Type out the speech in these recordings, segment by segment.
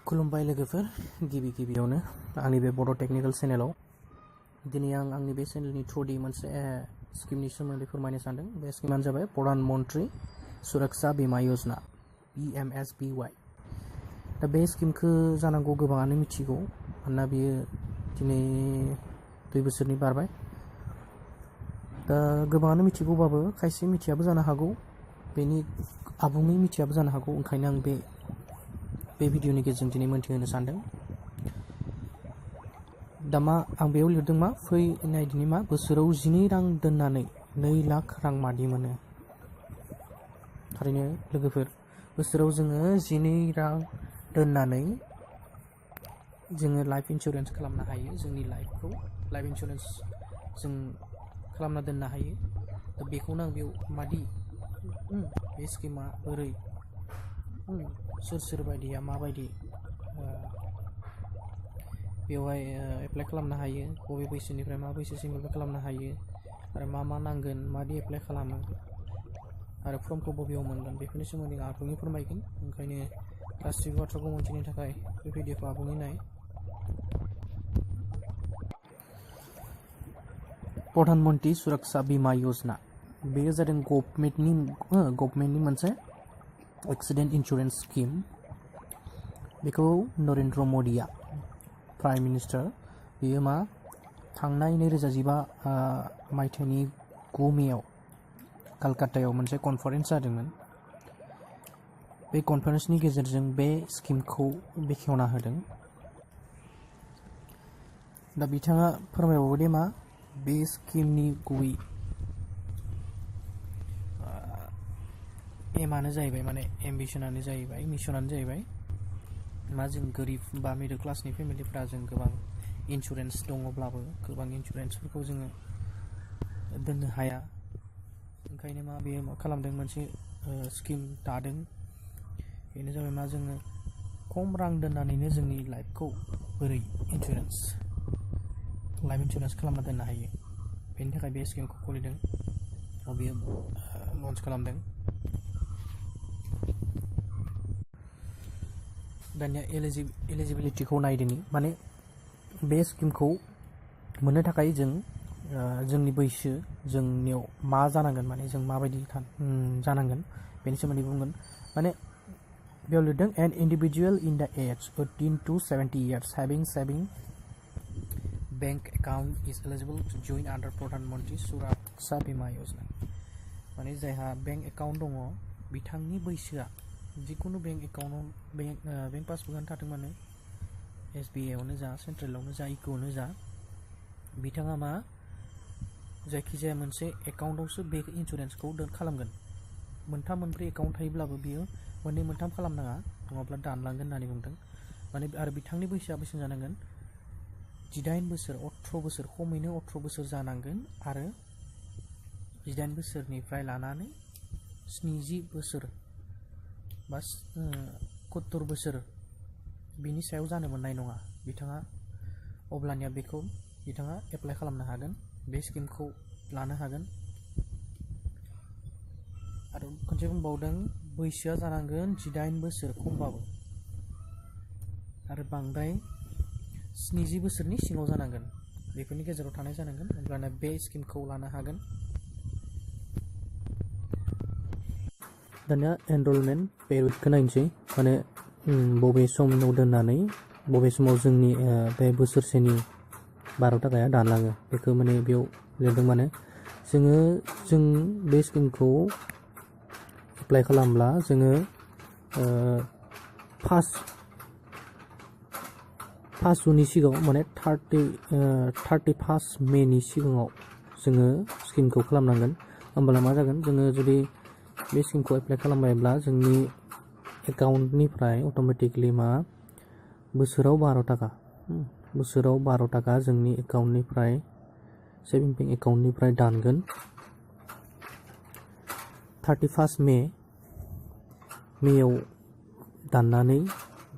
खुलुमबाय लोगोफोर गिबियावनो आंनि बे बड' टेक्निकल चेनेलाव दिनै आं आंनि बे चेनेलनि थ्रुयै मोनसे स्किमनि सोमोन्दै फोरमायनो सानदों। बे स्किमानो जाबाय प्रधानमन्त्रि सुरक्षा बीमा यजना PMSBY। दा बे स्किमखौ जानांगौ गोबाङानो मिथिगौ, मानोना बियो दिनै 2 बोसोरनि बारबाय। दा गोबाङानो मिथिगौबाबो खायसे मिथियाबो जानो हागौ, बेनि आबुङै मिथियाबो जानो हागौ। ओंखायनो आं बे भिडिअनि गेजेरजों दिनै मोनथिहोनो सानदों। दा आं बेयाव लिरदों फैनाय दिनै बोसोराव 12 रां दोननानै 2 लाख रां मादि मोनो। थारैनो लोगोफोर, बोसोराव जोङो 12 रां दोननानै जोङो लाइफ इन्सुरेन्स खालामनो हायो। जोंनि लाइफखौ लाइफ इन्सुरेन्स जों खालामना दोननो हायो। दा बेखौनो आं बेयाव मादि बे स्किमा बोरै सोर बायदिया माबायदि बेवहाय एप्लाइ खालामनो हायो, बबे बैसोनिफ्राय मा बैसोसिम एप्लाइ खालामनो हायो, आरो मा नांगोन, मादि एप्लाइ खालामो, आरो फर्मखौ बबेयाव मोनगोन, बेफोरनि सोमोन्दै आं आबुङै फोरमायगोन। ओंखायनो गासिबो बाथ्राखौ मोनथिनो थाखाय बे भिडिअखौ आबुङै नाय। प्रधानमन्त्रि सुरक्षा बीमा यजना बेयो जादों गभर्नमेन्टनि मोनसे एक्सिडेन्ट इन्सुरेन्स स्किम। बेखौ नरेन्द्र मदिया प्राइम मिनिस्टार, बेयो थांनाय 2015 मायथाइनि 9 मेआव कलकातायाव मोनसे कनफारेन्स जादोंमोन। बे कनफारेन्सनि गेजेरजों बे स्किमखौ बेखेवना होदों। दा बिथाङा फोरमायबावो बे स्किमनि गुबै एमानो जाहैबाय, एम्बिशनानो जाहैबाय, मिशनानो जाहैबाय जों गोरिब बा मिडल क्लासनि फेमिलिफ्रा जों गोबां इन्सुरेन्स दङब्लाबो गोबां इन्सुरेन्सफोरखौ जोङो दोननो हाया। ओंखायनो बेयो खालामदों, मोनसे स्किम दादों। बेनो जाबाय जोङो खम रां दोननानैनो जोंनि लाइफखौ बोरै लाइफ इन्सुरेन्स खालामना दोननो हायो। बेनि थाखाय बे स्किमखौ खुलिदों, बेयो लन्च खालामदों। दानिया एलिजिबिलिटिखौ नायदोनि, बे स्किमखौ मोननो थाखाय जोंनि बैसो, जोंनियाव मा जानांगोन, जों माबायदि जानांगोन, बेनि सोमोन्दै बुंगोन। बेयाव लिरदों N individual in the age 18 to 70 years having saving bank account is eligible to join under प्रधानमन्त्रि सुरक्षा बीमा यजना। जायहा बेंक एकाउन्ट दङ, बिथांनि बैसोआ जिखुनु बेंक एकाउन्टआव बेंक पासबुकआनो थाथों मानो, SBI आवनो जा, सेन्ट्रेलावनो जा, इक'आवनो जा, बिथाङा जायखिजाया मोनसे एकाउन्टआवसो बे इन्सुरेन्सखौ खालामगोन। 3-4 एकाउन्ट थायोब्लाबो बियो 2-3 खालामनाङा, नङाब्ला दानलांगोन होननानै बुंदों। आरो बिथांनि बैसोआ बेसेबां जानांगोन? 18 बोसोर, 18 बोसोर, खमैनो 18 बोसोर जानांगोन। आरो 18 बोसोरनिफ्राय लानानै 70 बोसोर बा 70 बोसोर बिनि सायाव जानो मोननाय नङा बिथाङा। अब्लानिया बिथाङा एप्लाइ खालामनो हागोन, बे स्किमखौ लानो हागोन। आरो खनसे बुंबावदों, बैसोआ जानांगोन 18 बोसोर खमबाबो, आरो बांद्राय 70 बोसोरनि सिङाव जानांगोन, बेफोरनि गेजेराव थानाय जानांगोन। अब्लाना बे स्किमखौ लानो हागोन। दानिया एनरलमेन्ट पेरियडखौ नायनोसै, बबे समाव दोननानै बबे समाव जोंनि बे बोसोरसेनि 12 थाखाया दानलाङो, बेखौ बेयाव लिरदों। जों बे स्किमखौ एप्लाइ खालामब्ला जोङो 1 जुननि सिगाङाव 31 मेनि सिगाङाव जोङो स्किमखौ खालामनांगोन। होमब्ला मा जागोन, जोङो जुदि बे स्किमखौ एप्लाइ खालामबायब्ला जोंनि एकाउन्टनिफ्राय अट'मेटिकलि बोसोराव 12 थाखा जोंनि एकाउन्टनिफ्राय, सेभिं बेंक एकाउन्टनिफ्राय दानगोन। 31 मेआव दाननानै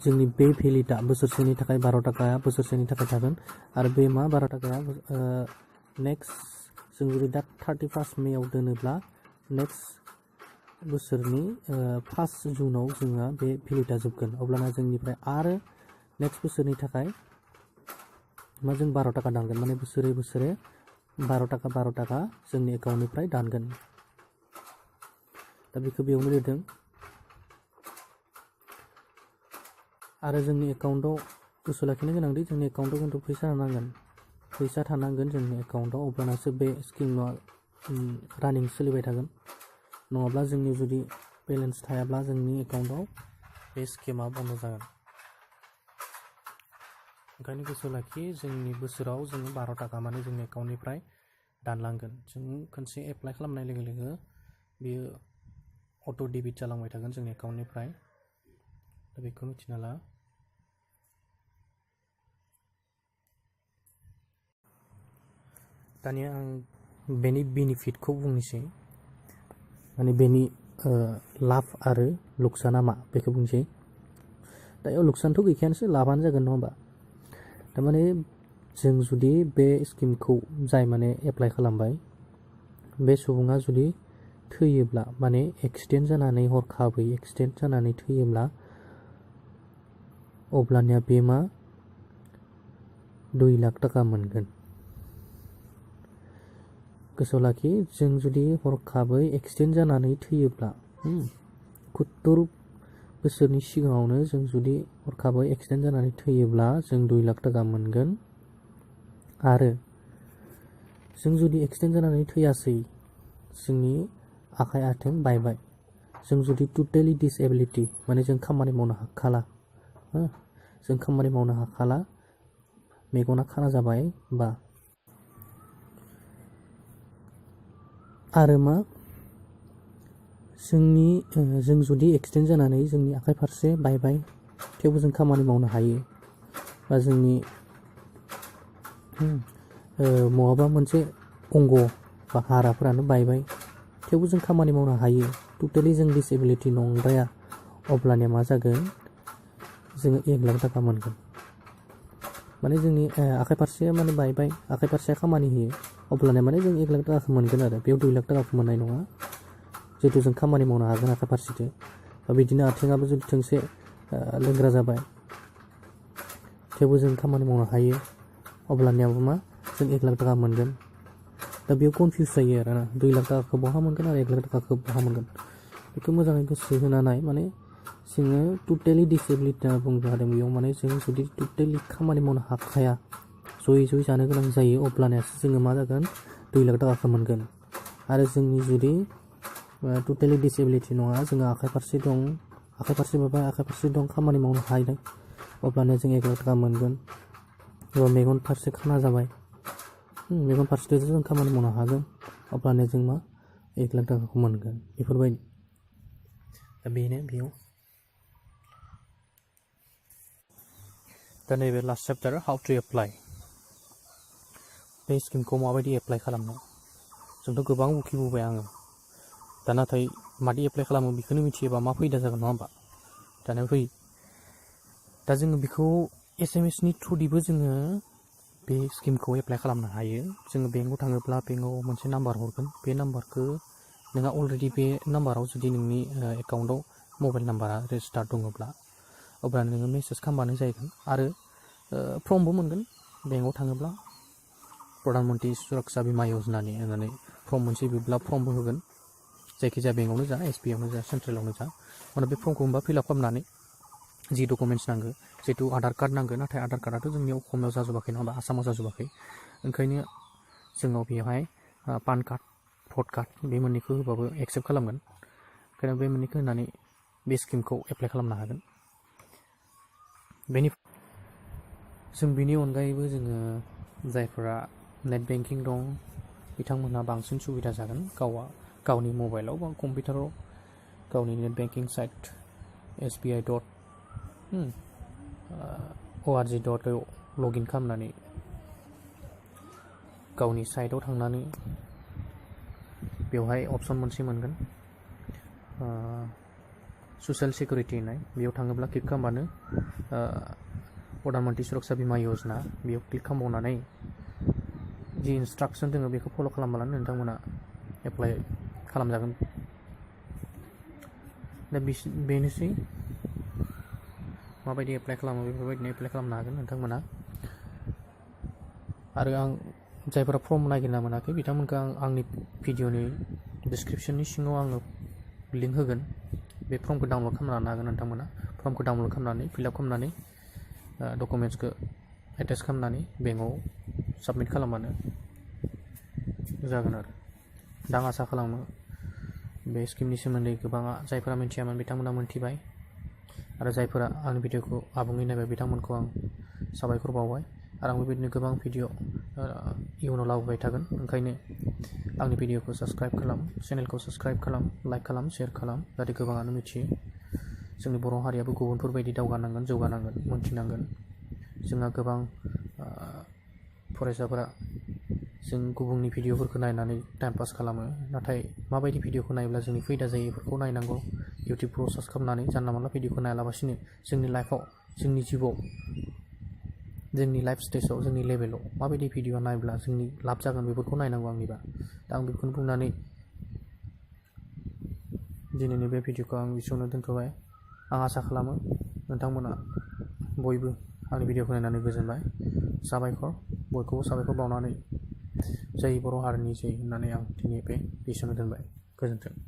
जोंनि बे भेलिडा बोसोरसेनि थाखाय 12 थाखाया बोसोरसेनि थाखाय थागोन। आरो बे 12 थाखाया नेक्स्ट, जों जुदि दा 31 मेआव दोनोब्ला नेक्स्ट बोसोरनि 1 जुनाव जोंहा बे भेलिडा जोबगोन। अब्लाना जोंनिफ्राय आरो नेक्स्ट बोसोरनि थाखाय मा जों 12 टाका दानगोन माने बोसोरे 12 टाका जोंनि एकाउन्टनिफ्राय दानगोन दा बेखौ बेयावनो लिरदों आरो जोंनि एकाउन्टआव गोसो लाखिनो गोनांदि जोंनि एकाउन्टआव खिन्थु फैसा थानांगोन जोंनि एकाउन्टआव अब्लानासो बे स्किमआ रानिं सोलिबाय थागोन नङाब्ला जोंनि जुदि बेलेन्स थायाब्ला जोंनि एकाउन्टआव बे स्किमआ बन्द जागोन ओंखायनो गोसो लाखि जोंनि बोसोराव जोङो 12 टाका माने जोंनि एकाउन्टनिफ्राय दानलांगोन जों खनसे एप्लाइ खालामनाय लोगो लोगो बेयो अट' डेबिट जालांबाय थागोन जोंनि एकाउन्टनिफ्राय दा बेखौ मिथिना ला दानिया आं बेनि बेनिफिटखौ बुंनोसै माने बेनि लाब आरो लुकसाना मा बेखौ बुंनोसै दा बेयाव लुकसानथ' गैखायानोसै लाबानो जागोन नङा होमबा थारमाने जों जुदि बे स्किमखौ जाय माने एप्लाइ खालामबाय बे सुबुङा जुदि थैयोब्ला माने एक्सिडेन्ट जानानै हरखाबै एक्सिडेन्ट जानानै थैयोब्ला अब्लानिया बे मा 2 लाख टाका मोनगोन गोसोआव लाखि जों जुदि हरखाबै एक्सिडेन्ट जानानै थैयोब्ला 70 बोसोरनि सिगाङावनो जों जुदि हरखाबै एक्सिडेन्ट जानानै थैयोब्ला जों 2 लाख टाका मोनगोन आरो जों जुदि एक्सिडेन्ट जानानै थैयासै जोंनि आखाइ आथिं बायबाय जों जुदि टटेलि डिसेबिलिटि माने जों खामानि मावनो हाखाला मेगना खाना जाबाय बा आरो मा जों जुदि एक्सिडेन्ट जानानै जोंनि आखाइ फारसे बायबाय थेवबो जों खामानि मावनो हायो बा जोंनि बहाबा मोनसे अंग बा हाराफोरानो बायबाय थेवबो जों खामानि मावनो हायो टटेलि जों डिसेबिलिटि नंद्राया अब्लानिया मा जागोन जोङो 1 लाख टाका मोनगोन माने जोंनि आखाइ फारसेया माने बायबाय आखाइ फारसेया खामानि होयो अब्लानिया माने जों 1 लाख टाकाखौ मोनगोन आरो बेयाव 2 लाख टाकाखौ मोननाय नङा जिहेतु जों खामानि मावनो हागोन आखाइ फारसेजों बा बिदिनो आथिङाबो जुदि थोंसे लेंग्रा जाबाय थेवबो जों खामानि मावनो हायो अब्लानियाबो मा जों 1 लाख टाका मोनगोन दा बेयाव कनफिउज जायो आरोना 2 लाख टाकाखौ बहा मोनगोन आरो 1 लाख टाकाखौ बहा मोनगोन बेखौ मोजाङै गोसो होनानै माने जोङो टटेलि डिसेबिलिटि होनना बुंनो हादों बेयाव माने जों जुदि टटेलि खामानि मावनो हाखाया जयै जानो गोनां जायो अब्लानियासो जोङो मा जागोन 2 लाख टाकाखौ मोनगोन आरो जोंनि जुदि टटेलि डिसेबिलिटि नङा जोङो आखाइ फारसे बाबाय आखाइ फारसे दं खामानि मावनो हायो अब्लानो जों 1 लाख टाका मोनगोन एबा मेगन फारसे खाना जाबाय मेगन फारसेजों जों खामानि मावनो हागोन अब्लानो जों मा 1 लाख टाकाखौ मोनगोन बेफोरबायदि दा बेनो बेयाव दा नैबे last chapter how to apply बे स्किमखौ माबायदि एप्लाइ खालामनो जोंथ' गोबां बुखिबोबाय आङो दा नाथाय मादि एप्लाइ खालामो बेखौनो मिथियोबा मा फायदा जागोन नङा होमबा दाना फै दा जोङो बेखौ SMS नि थ्रुयैबो जोङो बे स्किमखौ एप्लाइ खालामनो हायो जोङो बेंकआव थाङोब्ला बेंकआव मोनसे नाम्बार हरगोन बे नाम्बारखौ नोंहा अलरेडि बे नाम्बाराव जुदि नोंनि एकाउन्टआव मबाइल नाम्बारा रेजिस्टार दङब्ला अब्ला नोङो मेसेज खालामबानो जागोन आरो फर्मबो मोनगोन बेंकआव थाङोब्ला प्रधानमन्त्रि सुरक्षा बीमा यजनानि होननानै फर्म मोनसे बिब्ला फर्मबो होगोन जायखिजाया बेंकआवनो जा SBI आवनो जा सेन्ट्रेलावनो जा माने बे फर्मखौ होनबा फिलआप खालामनानै जि डकुमेन्ट्स नांगौ जिहेतु आधार कार्ड नांगौ नाथाय आधार कार्डआथ' जोंनि असमियाव जाजोबाखै नङा होमबा आसामाव जाजोबाखै ओंखायनो जोंनाव बेवहाय पान कार्ड भट कार्ड बे मोननैखौ होबाबो एक्सेप्ट खालामगोन ओंखायनो बे मोननैखौ होनानै बे स्किमखौ एप्लाइ खालामनो हागोन जों बेनि अनगायैबो जोङो जायफोरा नेट बेंकिं दं बिथांमोनहा बांसिन सुबिदा जागोन गावनि मबाइलाव बा कम्पिउटाराव गावनि net banking site sbi.org.aw login खालामनानै गावनि साइटआव थांनानै बेवहाय अपसन मोनसे मोनगोन ससियेल सिकिउरिटि होननाय बेयाव थाङोब्ला क्लिक खालामबानो प्रधानमन्त्रि सुरक्षा बीमा यजना बेयाव क्लिक खालामबावनानै जि इन्सट्राक्सन दङ बेखौ फल' खालामब्लानो नोंथांमोना एप्लाइ खालामजागोन दा बेनोसै माबायदि एप्लाइ खालामो बेफोरबायदिनो एप्लाइ खालामनो हागोन नोंथांमोना। आरो आं जायफोरा फर्म नागिरना मोनाखै बिथांमोनखौ आंनि भिडिअनि डिसक्रिपसननि सिङाव आङो लिंक होगोन। बे फर्मखौ डाउनलड खालामना लानो हागोन नोंथांमोना। फर्मखौ डाउनलड खालामनानै फिलआप खालामनानै डकुमेन्ट्सखौ एटाच खालामनानै बेंकआव साबमिट खालामबानो जागोन आरो। दा आं आसा खालामो बे स्किमनि सोमोन्दै गोबाङा जायफोरा मिथियामोन बिथांमोना मोनथिबाय आरो जायफोरा आंनि भिडिअखौ आबुङै नायबाय बिथांमोनखौ आं साबायखर बावबाय। आरो आं बेबायदिनो गोबां भिडिअ इयुनाव लाबोबाय थागोन। ओंखायनो आंनि भिडिअखौ साबस्क्राइब खालाम, चेनेलखौ साबस्क्राइब खालाम, लाइक खालाम, शेयार खालाम, जाहाथे गोबाङानो मिथियो। जोंनि बर' हारियाबो गुबुनफोरबायदि दावगानांगोन, जौगानांगोन, मोनथिनांगोन। जोंहा गोबां फरायसाफोरा जों गुबुननि भिडिअफोरखौ नायनानै टाइम पास खालामो, नाथाय माबायदि भिडिअखौ नायोब्ला जोंनि फैदा जायो बेफोरखौ नायनांगौ। इउटुबफ्राव सार्च खालामनानै जानला मोनला भिडिअखौ नायालाबासिनो जोंनि लाइफआव, जोंनि जिउआव, जोंनि लाइफ स्टेजाव, जोंनि लेभेलाव माबायदि भिडिअ नायब्ला जोंनि लाब जागोन बेफोरखौ नायनांगौ आंनिबा। दा आं बेखौनो बुंनानै दिनैनि बे भिडिअखौ आं एसेयावनो दोनथ'बाय। आं आसा खालामो नोंथांमोना बयबो आंनि भिडिअखौ नायनानै गोजोनबाय। साबायखर, बयखौबो साबायखर बावनानै जै बर' हारिनि जै होननानै आं दिनै बे एसेयावनो दोनबाय। गोजोन्थों।